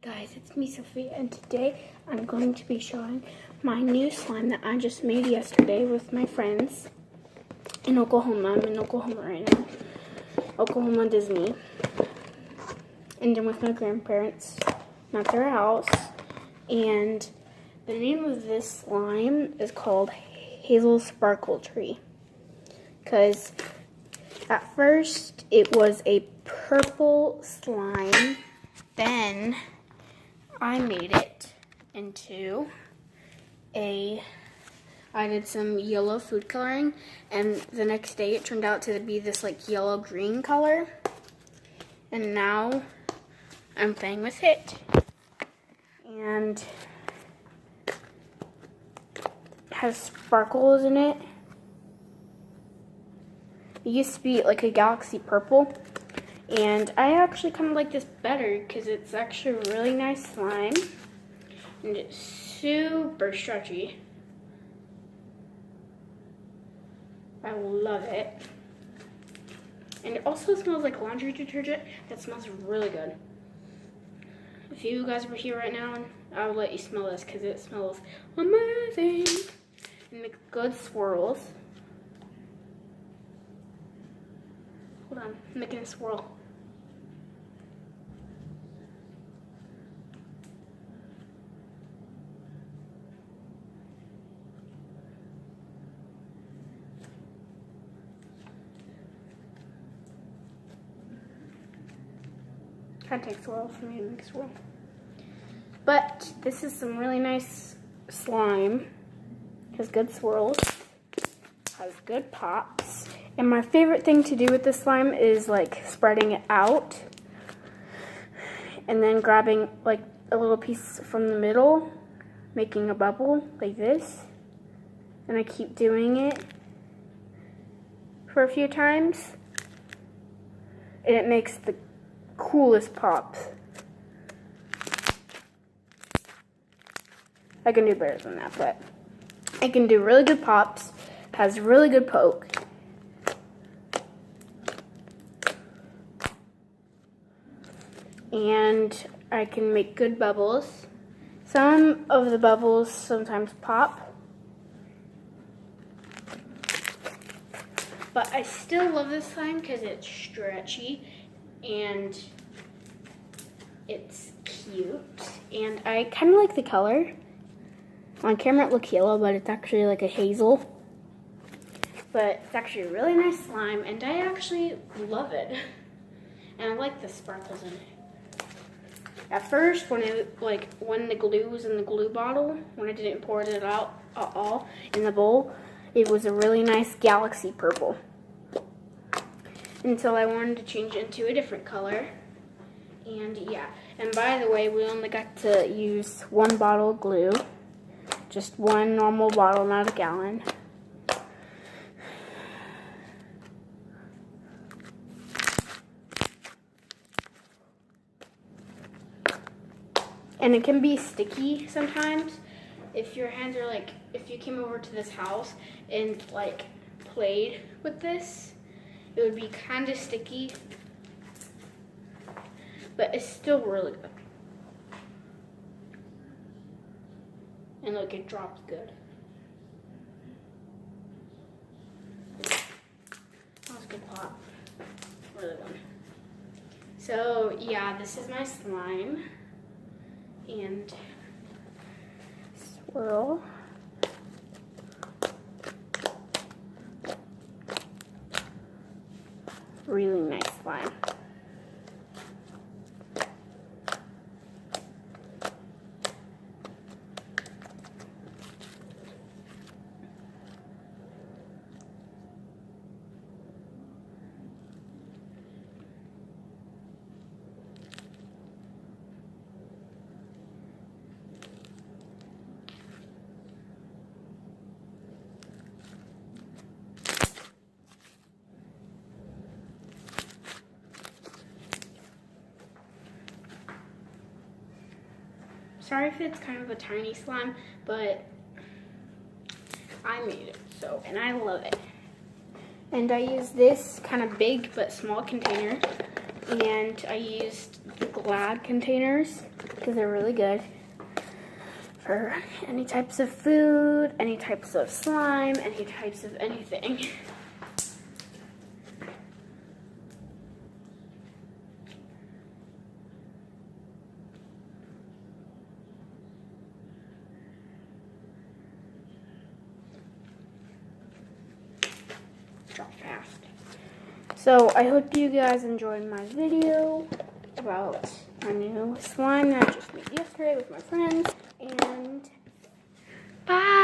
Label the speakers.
Speaker 1: Guys, it's me, Sophia, and today I'm going to be showing my new slime that I just made yesterday with my friends in Oklahoma. I'm in Oklahoma right now, Oklahoma, Disney, and then with my grandparents, at their house. And the name of this slime is called Hazel Sparkle Tree, because at first it was a purple slime, then I made it into I did some yellow food coloring, and the next day it turned out to be this like yellow-green color, and now I'm playing with it, and it has sparkles in it. It used to be like a galaxy purple, and I actually kind of like this better because it's actually a really nice slime, and it's super stretchy. I love it. And it also smells like laundry detergent. That smells really good. If you guys were here right now, I would let you smell this because it smells amazing. And makes good swirls. Hold on, I'm making a swirl. Kind of takes a while for me to make a swirl. But this is some really nice slime. Has good swirls. Has good pops. And my favorite thing to do with this slime is like spreading it out and then grabbing like a little piece from the middle, making a bubble like this. And I keep doing it for a few times. And it makes the coolest pops. I can do better than that, but I can do really good pops. Has really good poke. And I can make good bubbles. Some of the bubbles sometimes pop, but I still love this slime because it's stretchy and it's cute, and I kind of like the color. On camera it looks yellow, but it's actually like a hazel. But it's actually a really nice slime, and I actually love it. And I like the sparkles in it. At first, when the glue was in the glue bottle, when I didn't pour it out at all in the bowl, it was a really nice galaxy purple. Until I wanted to change it into a different color. And yeah, and by the way, we only got to use one bottle of glue. Just one normal bottle, not a gallon. And it can be sticky sometimes. If your hands are like, if you came over to this house and like played with this, it would be kind of sticky, but it's still really good. And look, it drops good. That was a good pop. Really good. So yeah, this is my slime. And swirl. Really nice slime. Sorry if it's kind of a tiny slime, but I made it, so, and I love it. And I used this kind of big but small container, and I used Glad containers because they're really good for any types of food, any types of slime, any types of anything. Drop fast. So I hope you guys enjoyed my video about my new slime that I just made yesterday with my friends. And bye!